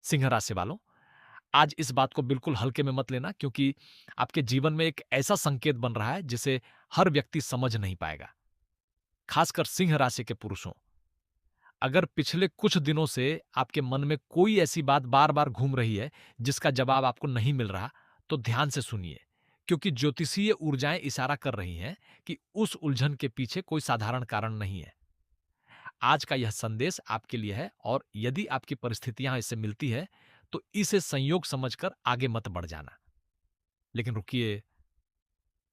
सिंह राशि वालों, आज इस बात को बिल्कुल हल्के में मत लेना क्योंकि आपके जीवन में एक ऐसा संकेत बन रहा है जिसे हर व्यक्ति समझ नहीं पाएगा। खासकर सिंह राशि के पुरुषों, अगर पिछले कुछ दिनों से आपके मन में कोई ऐसी बात बार-बार घूम रही है जिसका जवाब आपको नहीं मिल रहा, तो ध्यान से सुनिए क्योंकि ज्योतिषीय ऊर्जाएं इशारा कर रही हैं कि उस उलझन के पीछे कोई साधारण कारण नहीं है। आज का यह संदेश आपके लिए है और यदि आपकी परिस्थितियां इससे मिलती है, तो इसे संयोग समझकर आगे मत बढ़ जाना। लेकिन रुकिए,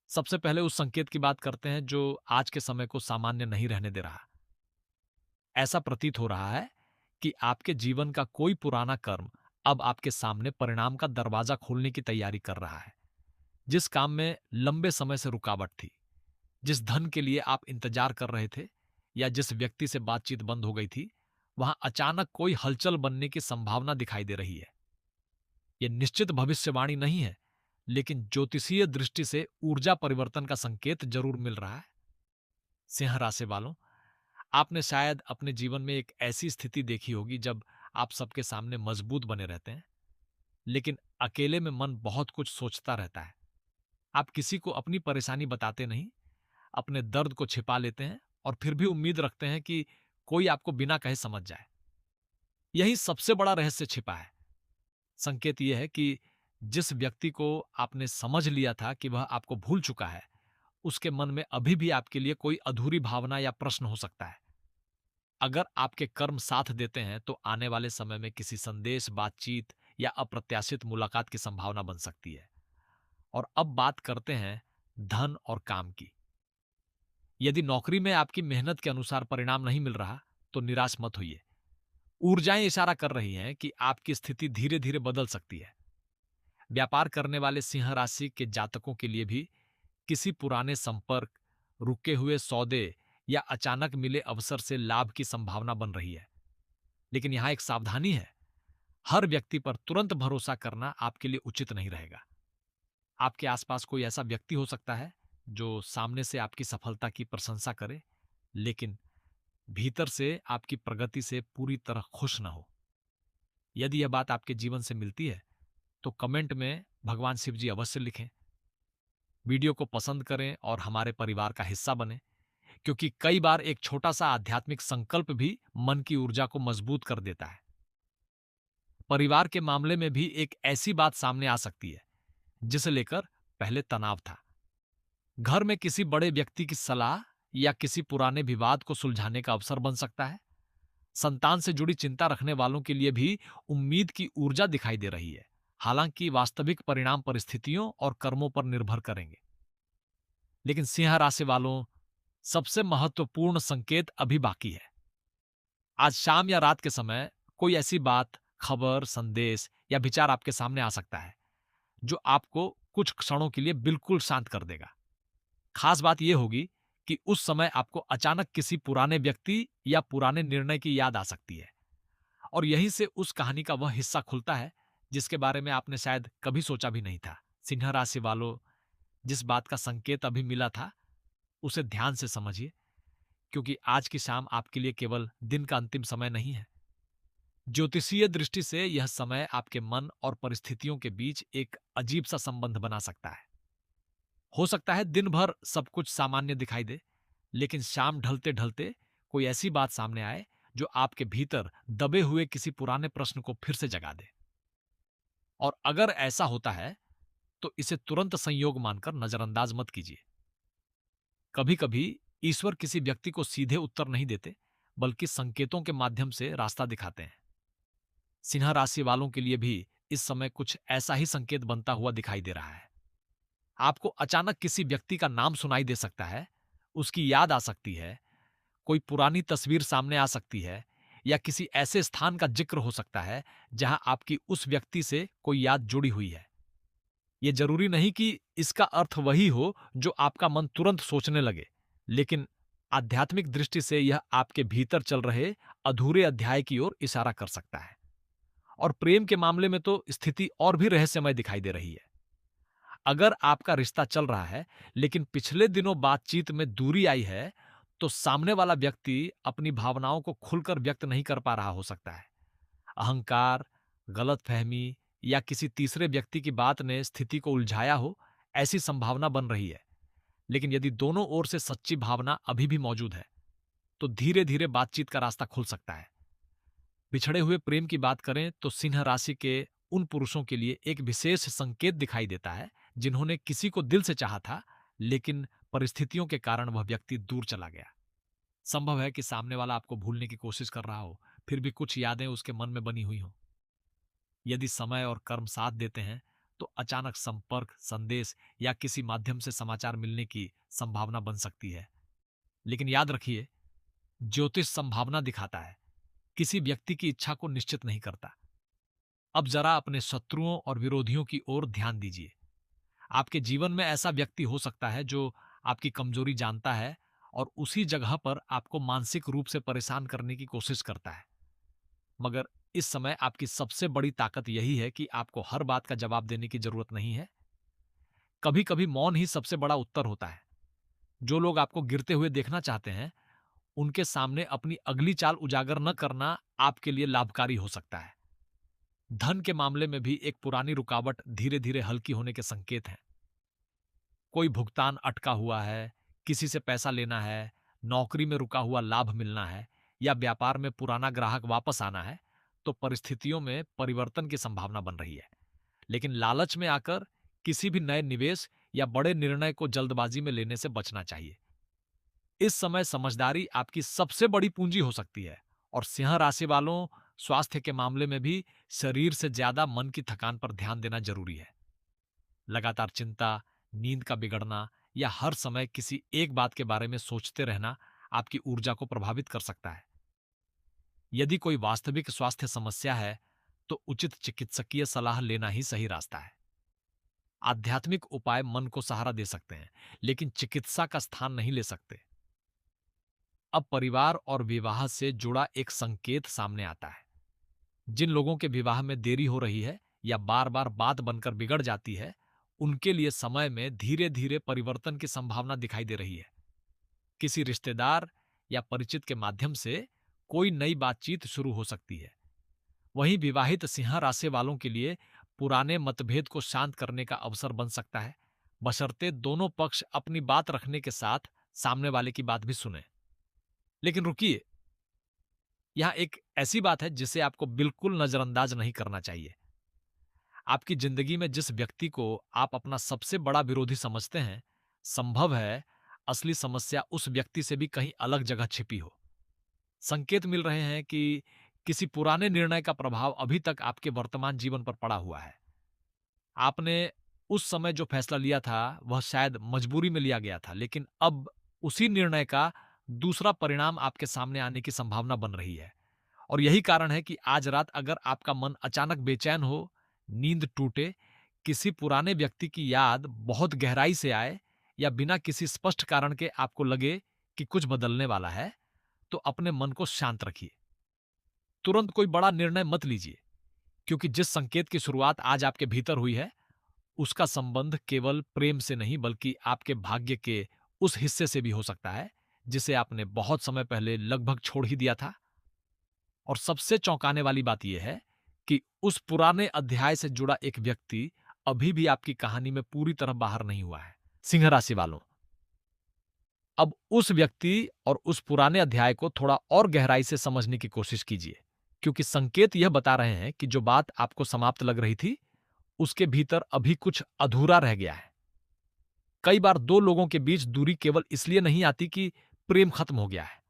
सबसे पहले उस संकेत की बात करते हैं जो आज के समय को सामान्य नहीं रहने दे रहा। ऐसा प्रतीत हो रहा है कि आपके जीवन का कोई पुराना कर्म अब आपके सामने परिणाम का दरवाजा खोलने की तैयारी कर रहा है। जिस काम में लंबे समय से रुकावट थी, जिस धन के लिए आप इंतजार कर रहे थे या जिस व्यक्ति से बातचीत बंद हो गई थी, वहां अचानक कोई हलचल बनने की संभावना दिखाई दे रही है। यह निश्चित भविष्यवाणी नहीं है, लेकिन ज्योतिषीय दृष्टि से ऊर्जा परिवर्तन का संकेत जरूर मिल रहा है। सिंह राशि वालों, आपने शायद अपने जीवन में एक ऐसी स्थिति देखी होगी जब आप सबके सामने मजबूत बने रहते हैं, लेकिन अकेले में मन बहुत कुछ सोचता रहता है। आप किसी को अपनी परेशानी बताते नहीं, अपने दर्द को छिपा लेते हैं और फिर भी उम्मीद रखते हैं कि कोई आपको बिना कहे समझ जाए। यही सबसे बड़ा रहस्य छिपा है। संकेत यह है कि जिस व्यक्ति को आपने समझ लिया था कि वह आपको भूल चुका है, उसके मन में अभी भी आपके लिए कोई अधूरी भावना या प्रश्न हो सकता है। अगर आपके कर्म साथ देते हैं तो आने वाले समय में किसी संदेश, बातचीत या अप्रत्याशित मुलाकात की संभावना बन सकती है। और अब बात करते हैं धन और काम की। यदि नौकरी में आपकी मेहनत के अनुसार परिणाम नहीं मिल रहा, तो निराश मत होइए। ऊर्जाएं इशारा कर रही हैं कि आपकी स्थिति धीरे धीरे बदल सकती है। व्यापार करने वाले सिंह राशि के जातकों के लिए भी किसी पुराने संपर्क, रुके हुए सौदे या अचानक मिले अवसर से लाभ की संभावना बन रही है। लेकिन यहां एक सावधानी है, हर व्यक्ति पर तुरंत भरोसा करना आपके लिए उचित नहीं रहेगा। आपके आसपास कोई ऐसा व्यक्ति हो सकता है जो सामने से आपकी सफलता की प्रशंसा करे, लेकिन भीतर से आपकी प्रगति से पूरी तरह खुश न हो। यदि यह बात आपके जीवन से मिलती है, तो कमेंट में भगवान शिव जी अवश्य लिखें। वीडियो को पसंद करें और हमारे परिवार का हिस्सा बने, क्योंकि कई बार एक छोटा सा आध्यात्मिक संकल्प भी मन की ऊर्जा को मजबूत कर देता है। परिवार के मामले में भी एक ऐसी बात सामने आ सकती है जिसे लेकर पहले तनाव था। घर में किसी बड़े व्यक्ति की सलाह या किसी पुराने विवाद को सुलझाने का अवसर बन सकता है। संतान से जुड़ी चिंता रखने वालों के लिए भी उम्मीद की ऊर्जा दिखाई दे रही है। हालांकि वास्तविक परिणाम परिस्थितियों और कर्मों पर निर्भर करेंगे। लेकिन सिंह राशि वालों, सबसे महत्वपूर्ण संकेत अभी बाकी है। आज शाम या रात के समय कोई ऐसी बात, खबर, संदेश या विचार आपके सामने आ सकता है जो आपको कुछ क्षणों के लिए बिल्कुल शांत कर देगा। खास बात यह होगी कि उस समय आपको अचानक किसी पुराने व्यक्ति या पुराने निर्णय की याद आ सकती है और यहीं से उस कहानी का वह हिस्सा खुलता है जिसके बारे में आपने शायद कभी सोचा भी नहीं था। सिंह राशि वालों, जिस बात का संकेत अभी मिला था उसे ध्यान से समझिए, क्योंकि आज की शाम आपके लिए केवल दिन का अंतिम समय नहीं है। ज्योतिषीय दृष्टि से यह समय आपके मन और परिस्थितियों के बीच एक अजीब सा संबंध बना सकता है। हो सकता है दिन भर सब कुछ सामान्य दिखाई दे, लेकिन शाम ढलते ढलते कोई ऐसी बात सामने आए जो आपके भीतर दबे हुए किसी पुराने प्रश्न को फिर से जगा दे। और अगर ऐसा होता है तो इसे तुरंत संयोग मानकर नजरअंदाज मत कीजिए। कभी कभी ईश्वर किसी व्यक्ति को सीधे उत्तर नहीं देते, बल्कि संकेतों के माध्यम से रास्ता दिखाते हैं। सिंह राशि वालों के लिए भी इस समय कुछ ऐसा ही संकेत बनता हुआ दिखाई दे रहा है। आपको अचानक किसी व्यक्ति का नाम सुनाई दे सकता है, उसकी याद आ सकती है, कोई पुरानी तस्वीर सामने आ सकती है या किसी ऐसे स्थान का जिक्र हो सकता है जहां आपकी उस व्यक्ति से कोई याद जुड़ी हुई है। यह जरूरी नहीं कि इसका अर्थ वही हो जो आपका मन तुरंत सोचने लगे, लेकिन आध्यात्मिक दृष्टि से यह आपके भीतर चल रहे अधूरे अध्याय की ओर इशारा कर सकता है। और प्रेम के मामले में तो स्थिति और भी रहस्यमय दिखाई दे रही है। अगर आपका रिश्ता चल रहा है लेकिन पिछले दिनों बातचीत में दूरी आई है, तो सामने वाला व्यक्ति अपनी भावनाओं को खुलकर व्यक्त नहीं कर पा रहा हो सकता है। अहंकार, गलतफहमी या किसी तीसरे व्यक्ति की बात ने स्थिति को उलझाया हो, ऐसी संभावना बन रही है। लेकिन यदि दोनों ओर से सच्ची भावना अभी भी मौजूद है, तो धीरे-धीरे बातचीत का रास्ता खुल सकता है। बिछड़े हुए प्रेम की बात करें तो सिंह राशि के उन पुरुषों के लिए एक विशेष संकेत दिखाई देता है, जिन्होंने किसी को दिल से चाहा था, लेकिन परिस्थितियों के कारण वह व्यक्ति दूर चला गया। संभव है कि सामने वाला आपको भूलने की कोशिश कर रहा हो, फिर भी कुछ यादें उसके मन में बनी हुई हों। यदि समय और कर्म साथ देते हैं, तो अचानक संपर्क, संदेश या किसी माध्यम से समाचार मिलने की संभावना बन सकती है। लेकिन याद रखिए, ज्योतिष संभावना दिखाता है, किसी व्यक्ति की इच्छा को निश्चित नहीं करता। अब जरा अपने शत्रुओं और विरोधियों की ओर ध्यान दीजिए। आपके जीवन में ऐसा व्यक्ति हो सकता है जो आपकी कमजोरी जानता है और उसी जगह पर आपको मानसिक रूप से परेशान करने की कोशिश करता है। मगर इस समय आपकी सबसे बड़ी ताकत यही है कि आपको हर बात का जवाब देने की जरूरत नहीं है। कभी कभी मौन ही सबसे बड़ा उत्तर होता है। जो लोग आपको गिरते हुए देखना चाहते हैं, उनके सामने अपनी अगली चाल उजागर न करना आपके लिए लाभकारी हो सकता है। धन के मामले में भी एक पुरानी रुकावट धीरे धीरे हल्की होने के संकेत हैं। कोई भुगतान अटका हुआ है, किसी से पैसा लेना है, नौकरी में रुका हुआ लाभ मिलना है या व्यापार में पुराना ग्राहक वापस आना है, तो परिस्थितियों में परिवर्तन की संभावना बन रही है। लेकिन लालच में आकर किसी भी नए निवेश या बड़े निर्णय को जल्दबाजी में लेने से बचना चाहिए। इस समय समझदारी आपकी सबसे बड़ी पूंजी हो सकती है। और सिंह राशि वालों, स्वास्थ्य के मामले में भी शरीर से ज्यादा मन की थकान पर ध्यान देना जरूरी है। लगातार चिंता, नींद का बिगड़ना या हर समय किसी एक बात के बारे में सोचते रहना आपकी ऊर्जा को प्रभावित कर सकता है। यदि कोई वास्तविक स्वास्थ्य समस्या है, तो उचित चिकित्सकीय सलाह लेना ही सही रास्ता है। आध्यात्मिक उपाय मन को सहारा दे सकते हैं, लेकिन चिकित्सा का स्थान नहीं ले सकते। अब परिवार और विवाह से जुड़ा एक संकेत सामने आता है। जिन लोगों के विवाह में देरी हो रही है या बार बार बात बनकर बिगड़ जाती है, उनके लिए समय में धीरे धीरे परिवर्तन की संभावना दिखाई दे रही है। किसी रिश्तेदार या परिचित के माध्यम से कोई नई बातचीत शुरू हो सकती है। वहीं विवाहित सिंह राशि वालों के लिए पुराने मतभेद को शांत करने का अवसर बन सकता है, बशर्ते दोनों पक्ष अपनी बात रखने के साथ सामने वाले की बात भी सुने। लेकिन रुकिए, यहां एक ऐसी बात है जिसे आपको बिल्कुल नजरअंदाज नहीं करना चाहिए। आपकी जिंदगी में जिस व्यक्ति को आप अपना सबसे बड़ा विरोधी समझते हैं, संभव है असली समस्या उस व्यक्ति से भी कहीं अलग जगह छिपी हो। संकेत मिल रहे हैं कि किसी पुराने निर्णय का प्रभाव अभी तक आपके वर्तमान जीवन पर पड़ा हुआ है। आपने उस समय जो फैसला लिया था, वह शायद मजबूरी में लिया गया था, लेकिन अब उसी निर्णय का दूसरा परिणाम आपके सामने आने की संभावना बन रही है। और यही कारण है कि आज रात अगर आपका मन अचानक बेचैन हो, नींद टूटे, किसी पुराने व्यक्ति की याद बहुत गहराई से आए या बिना किसी स्पष्ट कारण के आपको लगे कि कुछ बदलने वाला है, तो अपने मन को शांत रखिए। तुरंत कोई बड़ा निर्णय मत लीजिए, क्योंकि जिस संकेत की शुरुआत आज आपके भीतर हुई है, उसका संबंध केवल प्रेम से नहीं बल्कि आपके भाग्य के उस हिस्से से भी हो सकता है, जिसे आपने बहुत समय पहले लगभग छोड़ ही दिया था। और सबसे चौंकाने वाली बात यह है कि उस पुराने अध्याय से जुड़ा एक व्यक्ति अभी भी आपकी कहानी में पूरी तरह बाहर नहीं हुआ है। सिंह राशि वालों, अब उस व्यक्ति और उस पुराने अध्याय को थोड़ा और गहराई से समझने की कोशिश कीजिए, क्योंकि संकेत यह बता रहे हैं कि जो बात आपको समाप्त लग रही थी, उसके भीतर अभी कुछ अधूरा रह गया है। कई बार दो लोगों के बीच दूरी केवल इसलिए नहीं आती कि प्रेम खत्म हो गया है।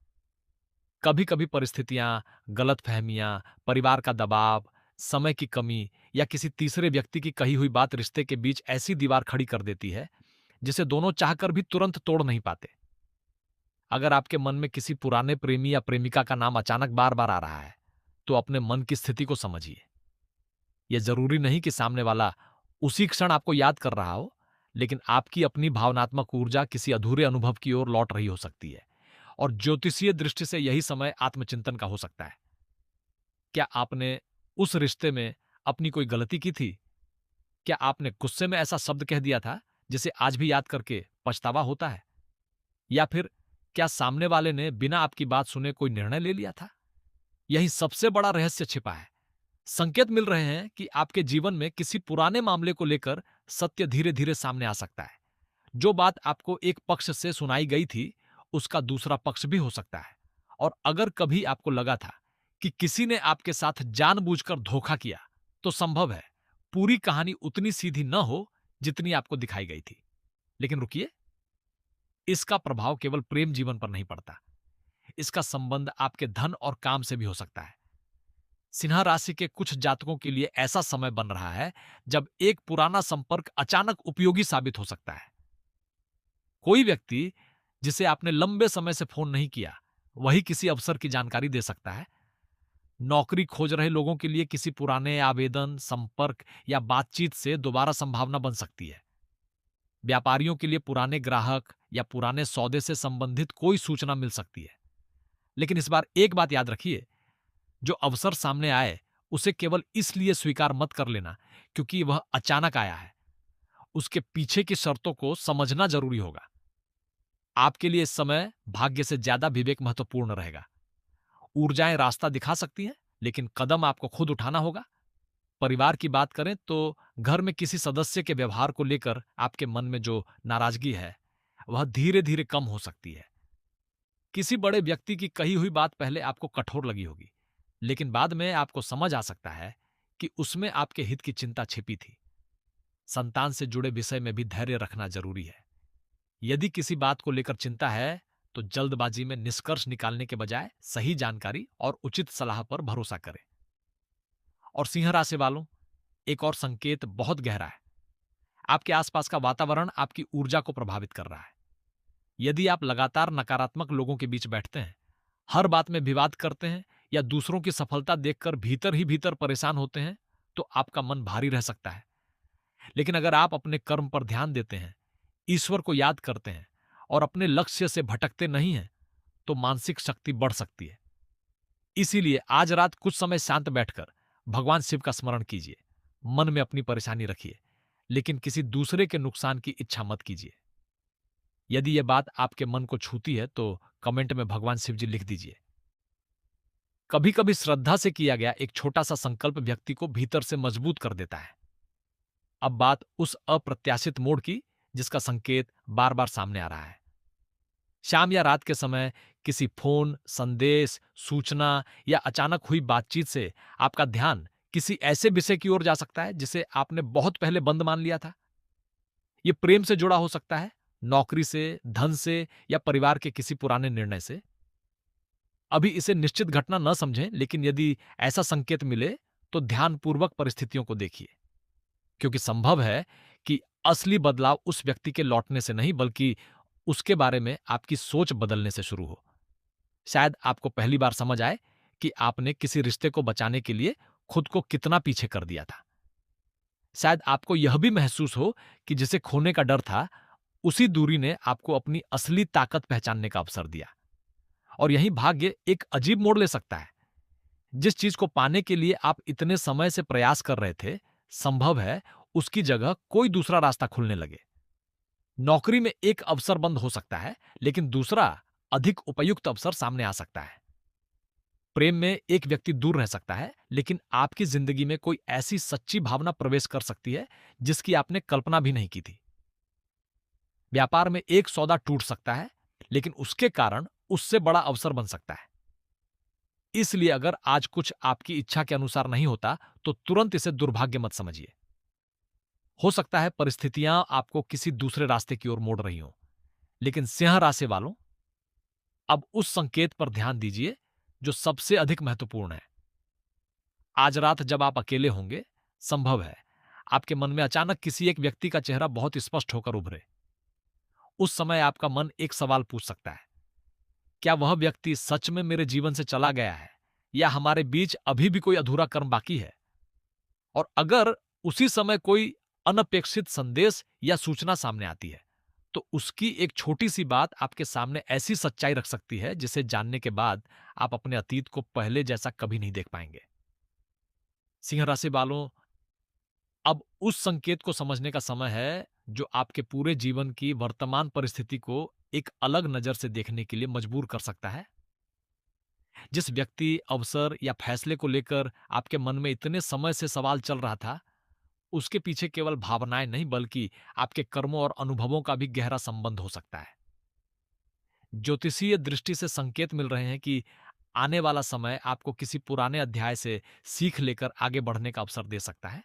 कभी कभी परिस्थितियां, गलतफहमियां, परिवार का दबाव, समय की कमी या किसी तीसरे व्यक्ति की कही हुई बात रिश्ते के बीच ऐसी दीवार खड़ी कर देती है जिसे दोनों चाहकर भी तुरंत तोड़ नहीं पाते। अगर आपके मन में किसी पुराने प्रेमी या प्रेमिका का नाम अचानक बार बार आ रहा है, तो अपने मन की स्थिति को समझिए। यह जरूरी नहीं कि सामने वाला उसी क्षण आपको याद कर रहा हो, लेकिन आपकी अपनी भावनात्मक ऊर्जा किसी अधूरे अनुभव की ओर लौट रही हो सकती है। और ज्योतिषीय दृष्टि से यही समय आत्मचिंतन का हो सकता है। क्या आपने उस रिश्ते में अपनी कोई गलती की थी? क्या आपने गुस्से में ऐसा शब्द कह दिया था जिसे आज भी याद करके पछतावा होता है? या फिर क्या सामने वाले ने बिना आपकी बात सुने कोई निर्णय ले लिया था? यही सबसे बड़ा रहस्य छिपा है। संकेत मिल रहे हैं कि आपके जीवन में किसी पुराने मामले को लेकर सत्य धीरे धीरे सामने आ सकता है। जो बात आपको एक पक्ष से सुनाई गई थी, उसका दूसरा पक्ष भी हो सकता है। और अगर कभी आपको लगा था कि किसी ने आपके साथ जानबूझकर धोखा किया, तो संभव है पूरी कहानी उतनी सीधी न हो जितनी आपको दिखाई गई थी। लेकिन रुकिए, इसका प्रभाव केवल प्रेम जीवन पर नहीं पड़ता। इसका संबंध आपके धन और काम से भी हो सकता है। सिंह राशि के कुछ जातकों के लिए ऐसा समय बन रहा है जब एक पुराना संपर्क अचानक उपयोगी साबित हो सकता है। कोई व्यक्ति जिसे आपने लंबे समय से फोन नहीं किया, वही किसी अवसर की जानकारी दे सकता है। नौकरी खोज रहे लोगों के लिए किसी पुराने आवेदन, संपर्क या बातचीत से दोबारा संभावना बन सकती है। व्यापारियों के लिए पुराने ग्राहक या पुराने सौदे से संबंधित कोई सूचना मिल सकती है। लेकिन इस बार एक बात याद रखिए, जो अवसर सामने आए, उसे केवल इसलिए स्वीकार मत कर लेना क्योंकि वह अचानक आया है। उसके पीछे की शर्तों को समझना जरूरी होगा। आपके लिए इस समय भाग्य से ज्यादा विवेक महत्वपूर्ण रहेगा। ऊर्जाएं रास्ता दिखा सकती हैं, लेकिन कदम आपको खुद उठाना होगा। परिवार की बात करें तो घर में किसी सदस्य के व्यवहार को लेकर आपके मन में जो नाराजगी है, वह धीरे धीरे कम हो सकती है। किसी बड़े व्यक्ति की कही हुई बात पहले आपको कठोर लगी होगी, लेकिन बाद में आपको समझ आ सकता है कि उसमें आपके हित की चिंता छिपी थी। संतान से जुड़े विषय में भी धैर्य रखना जरूरी है। यदि किसी बात को लेकर चिंता है, तो जल्दबाजी में निष्कर्ष निकालने के बजाय सही जानकारी और उचित सलाह पर भरोसा करें। और सिंह राशि वालों, एक और संकेत बहुत गहरा है। आपके आसपास का वातावरण आपकी ऊर्जा को प्रभावित कर रहा है। यदि आप लगातार नकारात्मक लोगों के बीच बैठते हैं, हर बात में विवाद करते हैं या दूसरों की सफलता देखकर भीतर ही भीतर परेशान होते हैं, तो आपका मन भारी रह सकता है। लेकिन अगर आप अपने कर्म पर ध्यान देते हैं, ईश्वर को याद करते हैं और अपने लक्ष्य से भटकते नहीं हैं, तो मानसिक शक्ति बढ़ सकती है। इसीलिए आज रात कुछ समय शांत बैठकर भगवान शिव का स्मरण कीजिए। मन में अपनी परेशानी रखिए, लेकिन किसी दूसरे के नुकसान की इच्छा मत कीजिए। यदि यह बात आपके मन को छूती है, तो कमेंट में भगवान शिव जी लिख दीजिए। कभी कभी श्रद्धा से किया गया एक छोटा सा संकल्प व्यक्ति को भीतर से मजबूत कर देता है। अब बात उस अप्रत्याशित मोड़ की जिसका संकेत बार बार सामने आ रहा है। शाम या रात के समय किसी फोन, संदेश, सूचना या अचानक हुई बातचीत से आपका ध्यान किसी ऐसे विषय की ओर जा सकता है जिसे आपने बहुत पहले बंद मान लिया था। यह प्रेम से जुड़ा हो सकता है, नौकरी से, धन से या परिवार के किसी पुराने निर्णय से। अभी इसे निश्चित घटना न समझें, लेकिन यदि ऐसा संकेत मिले तो ध्यानपूर्वक परिस्थितियों को देखिए, क्योंकि संभव है कि असली बदलाव उस व्यक्ति के लौटने से नहीं, बल्कि उसके बारे में आपकी सोच बदलने से शुरू हो। शायद आपको पहली बार समझ आए कि आपने किसी रिश्ते को बचाने के लिए खुद को कितना पीछे कर दिया था। शायद आपको यह भी महसूस हो कि जिसे खोने का डर था, उसी दूरी ने आपको अपनी असली ताकत पहचानने का अवसर दिया। और यही भाग्य एक अजीब मोड़ ले सकता है। जिस चीज को पाने के लिए आप इतने समय से प्रयास कर रहे थे, संभव है उसकी जगह कोई दूसरा रास्ता खुलने लगे। नौकरी में एक अवसर बंद हो सकता है, लेकिन दूसरा अधिक उपयुक्त अवसर सामने आ सकता है। प्रेम में एक व्यक्ति दूर रह सकता है, लेकिन आपकी जिंदगी में कोई ऐसी सच्ची भावना प्रवेश कर सकती है जिसकी आपने कल्पना भी नहीं की थी। व्यापार में एक सौदा टूट सकता है, लेकिन उसके कारण उससे बड़ा अवसर बन सकता है। इसलिए अगर आज कुछ आपकी इच्छा के अनुसार नहीं होता, तो तुरंत इसे दुर्भाग्य मत समझिए। हो सकता है परिस्थितियां आपको किसी दूसरे रास्ते की ओर मोड़ रही हों, लेकिन सिंह राशि वालों, अब उस संकेत पर ध्यान दीजिए जो सबसे अधिक महत्वपूर्ण है। आज रात जब आप अकेले होंगे, संभव है आपके मन में अचानक किसी एक व्यक्ति का चेहरा बहुत स्पष्ट होकर उभरे। उस समय आपका मन एक सवाल पूछ सकता है, क्या वह व्यक्ति सच में मेरे जीवन से चला गया है, या हमारे बीच अभी भी कोई अधूरा कर्म बाकी है? और अगर उसी समय कोई अनपेक्षित संदेश या सूचना सामने आती है, तो उसकी एक छोटी सी बात आपके सामने ऐसी सच्चाई रख सकती है जिसे जानने के बाद आप अपने अतीत को पहले जैसा कभी नहीं देख पाएंगे। सिंह राशि वालों, अब उस संकेत को समझने का समय है जो आपके पूरे जीवन की वर्तमान परिस्थिति को एक अलग नजर से देखने के लिए मजबूर कर सकता है। जिस व्यक्ति, अवसर या फैसले को लेकर आपके मन में इतने समय से सवाल चल रहा था, उसके पीछे केवल भावनाएं नहीं बल्कि आपके कर्मों और अनुभवों का भी गहरा संबंध हो सकता है। ज्योतिषीय दृष्टि से संकेत मिल रहे हैं कि आने वाला समय आपको किसी पुराने अध्याय से सीख लेकर आगे बढ़ने का अवसर दे सकता है।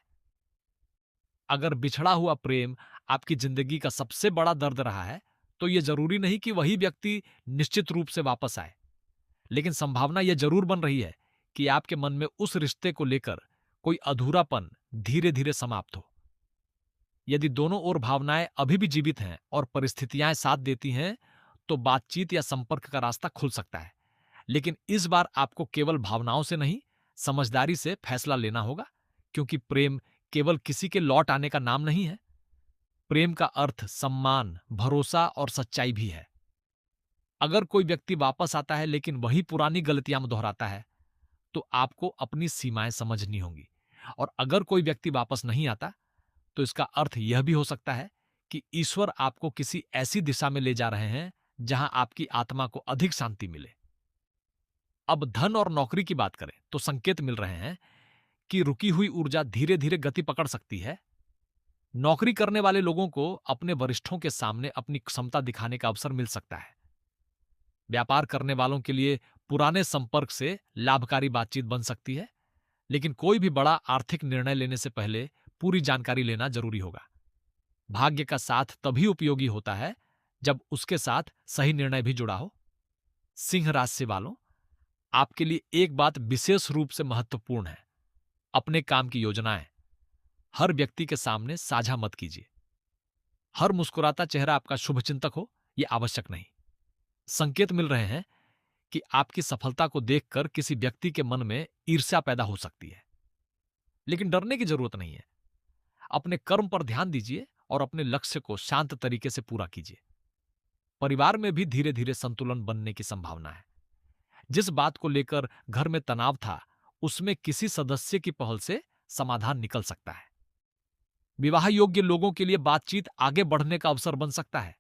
अगर बिछड़ा हुआ प्रेम आपकी जिंदगी का सबसे बड़ा दर्द रहा है, तो यह जरूरी नहीं कि वही व्यक्ति निश्चित रूप से वापस आए। लेकिन संभावना यह जरूर बन रही है कि आपके मन में उस रिश्ते को लेकर कोई अधूरापन धीरे धीरे समाप्त हो। यदि दोनों ओर भावनाएं अभी भी जीवित हैं और परिस्थितियां साथ देती हैं, तो बातचीत या संपर्क का रास्ता खुल सकता है। लेकिन इस बार आपको केवल भावनाओं से नहीं, समझदारी से फैसला लेना होगा, क्योंकि प्रेम केवल किसी के लौट आने का नाम नहीं है। प्रेम का अर्थ सम्मान, भरोसा और सच्चाई भी है। अगर कोई व्यक्ति वापस आता है लेकिन वही पुरानी गलतियां दोहराता है, तो आपको अपनी सीमाएं समझनी होंगी। और अगर कोई व्यक्ति वापस नहीं आता, तो इसका अर्थ यह भी हो सकता है कि ईश्वर आपको किसी ऐसी दिशा में ले जा रहे हैं जहां आपकी आत्मा को अधिक शांति मिले। अब धन और नौकरी की बात करें तो संकेत मिल रहे हैं कि रुकी हुई ऊर्जा धीरे धीरे गति पकड़ सकती है। नौकरी करने वाले लोगों को अपने वरिष्ठों के सामने अपनी क्षमता दिखाने का अवसर मिल सकता है। व्यापार करने वालों के लिए पुराने संपर्क से लाभकारी बातचीत बन सकती है। लेकिन कोई भी बड़ा आर्थिक निर्णय लेने से पहले पूरी जानकारी लेना जरूरी होगा। भाग्य का साथ तभी उपयोगी होता है जब उसके साथ सही निर्णय भी जुड़ा हो। सिंह राशि वालों, आपके लिए एक बात विशेष रूप से महत्वपूर्ण है। अपने काम की योजनाएं हर व्यक्ति के सामने साझा मत कीजिए। हर मुस्कुराता चेहरा आपका शुभचिंतक हो, यह आवश्यक नहीं। संकेत मिल रहे हैं कि आपकी सफलता को देखकर किसी व्यक्ति के मन में ईर्ष्या पैदा हो सकती है। लेकिन डरने की जरूरत नहीं है। अपने कर्म पर ध्यान दीजिए और अपने लक्ष्य को शांत तरीके से पूरा कीजिए। परिवार में भी धीरे धीरे संतुलन बनने की संभावना है। जिस बात को लेकर घर में तनाव था, उसमें किसी सदस्य की पहल से समाधान निकल सकता है। विवाह योग्य लोगों के लिए बातचीत आगे बढ़ने का अवसर बन सकता है,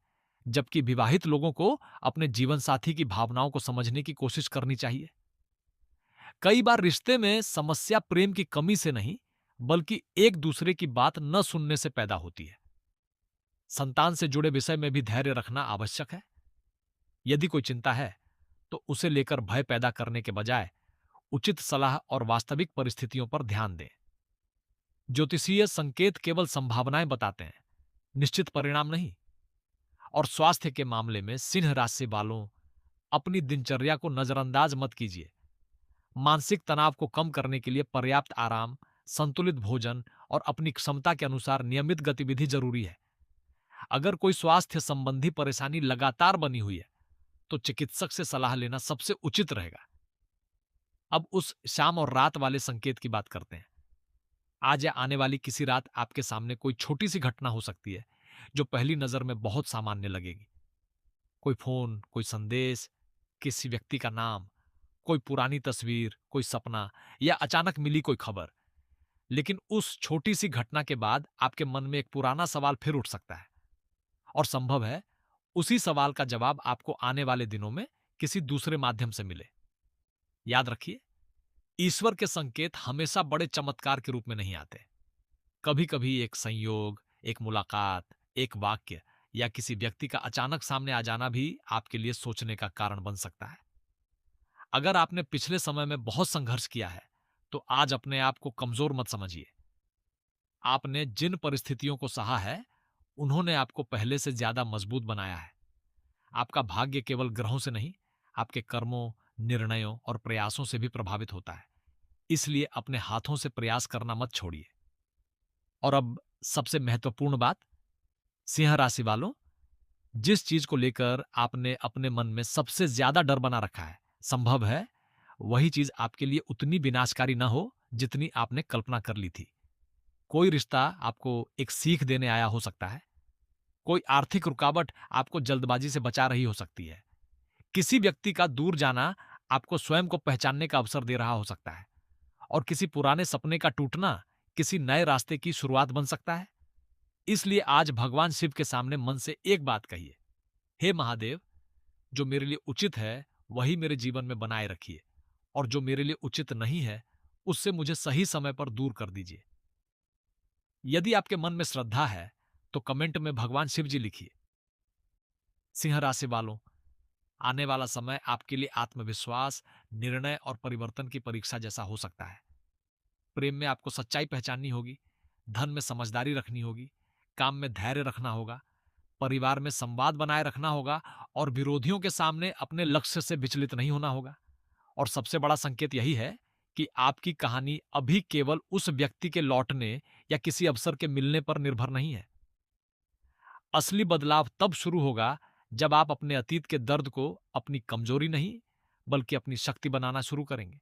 जबकि विवाहित लोगों को अपने जीवन साथी की भावनाओं को समझने की कोशिश करनी चाहिए। कई बार रिश्ते में समस्या प्रेम की कमी से नहीं, बल्कि एक दूसरे की बात न सुनने से पैदा होती है। संतान से जुड़े विषय में भी धैर्य रखना आवश्यक है। यदि कोई चिंता है, तो उसे लेकर भय पैदा करने के बजाय उचित सलाह और वास्तविक परिस्थितियों पर ध्यान दें। ज्योतिषीय संकेत केवल संभावनाएं बताते हैं, निश्चित परिणाम नहीं। और स्वास्थ्य के मामले में सिंह राशि वालों, अपनी दिनचर्या को नजरअंदाज मत कीजिए। मानसिक तनाव को कम करने के लिए पर्याप्त आराम, संतुलित भोजन और अपनी क्षमता के अनुसार नियमित गतिविधि जरूरी है। अगर कोई स्वास्थ्य संबंधी परेशानी लगातार बनी हुई है, तो चिकित्सक से सलाह लेना सबसे उचित रहेगा। अब उस शाम और रात वाले संकेत की बात करते हैं। आज या आने वाली किसी रात आपके सामने कोई छोटी सी घटना हो सकती है, जो पहली नजर में बहुत सामान्य लगेगी। कोई फोन, कोई संदेश, किसी व्यक्ति का नाम, कोई पुरानी तस्वीर, कोई सपना या अचानक मिली कोई खबर। लेकिन उस छोटी सी घटना के बाद आपके मन में एक पुराना सवाल फिर उठ सकता है, और संभव है उसी सवाल का जवाब आपको आने वाले दिनों में किसी दूसरे माध्यम से मिले। याद रखिए, ईश्वर के संकेत हमेशा बड़े चमत्कार के रूप में नहीं आते। कभी कभी एक संयोग, एक मुलाकात, एक वाक्य या किसी व्यक्ति का अचानक सामने आ जाना भी आपके लिए सोचने का कारण बन सकता है। अगर आपने पिछले समय में बहुत संघर्ष किया है, तो आज अपने आप को कमजोर मत समझिए। आपने जिन परिस्थितियों को सहा है, उन्होंने आपको पहले से ज्यादा मजबूत बनाया है। आपका भाग्य केवल ग्रहों से नहीं, आपके कर्मों, निर्णयों और प्रयासों से भी प्रभावित होता है। इसलिए अपने हाथों से प्रयास करना मत छोड़िए। और अब सबसे महत्वपूर्ण बात, सिंह राशि वालों, जिस चीज को लेकर आपने अपने मन में सबसे ज्यादा डर बना रखा है, संभव है वही चीज आपके लिए उतनी विनाशकारी ना हो जितनी आपने कल्पना कर ली थी। कोई रिश्ता आपको एक सीख देने आया हो सकता है। कोई आर्थिक रुकावट आपको जल्दबाजी से बचा रही हो सकती है। किसी व्यक्ति का दूर जाना आपको स्वयं को पहचानने का अवसर दे रहा हो सकता है। और किसी पुराने सपने का टूटना किसी नए रास्ते की शुरुआत बन सकता है। इसलिए आज भगवान शिव के सामने मन से एक बात कहिए, हे महादेव, जो मेरे लिए उचित है वही मेरे जीवन में बनाए रखिए, और जो मेरे लिए उचित नहीं है, उससे मुझे सही समय पर दूर कर दीजिए। यदि आपके मन में श्रद्धा है, तो कमेंट में भगवान शिव जी लिखिए। सिंह राशि वालों, आने वाला समय आपके लिए आत्मविश्वास, निर्णय और परिवर्तन की परीक्षा जैसा हो सकता है। प्रेम में आपको सच्चाई पहचाननी होगी, धन में समझदारी रखनी होगी, काम में धैर्य रखना होगा, परिवार में संवाद बनाए रखना होगा और विरोधियों के सामने अपने लक्ष्य से विचलित नहीं होना होगा। और सबसे बड़ा संकेत यही है कि आपकी कहानी अभी केवल उस व्यक्ति के लौटने या किसी अवसर के मिलने पर निर्भर नहीं है। असली बदलाव तब शुरू होगा जब आप अपने अतीत के दर्द को अपनी कमजोरी नहीं, बल्कि अपनी शक्ति बनाना शुरू करेंगे।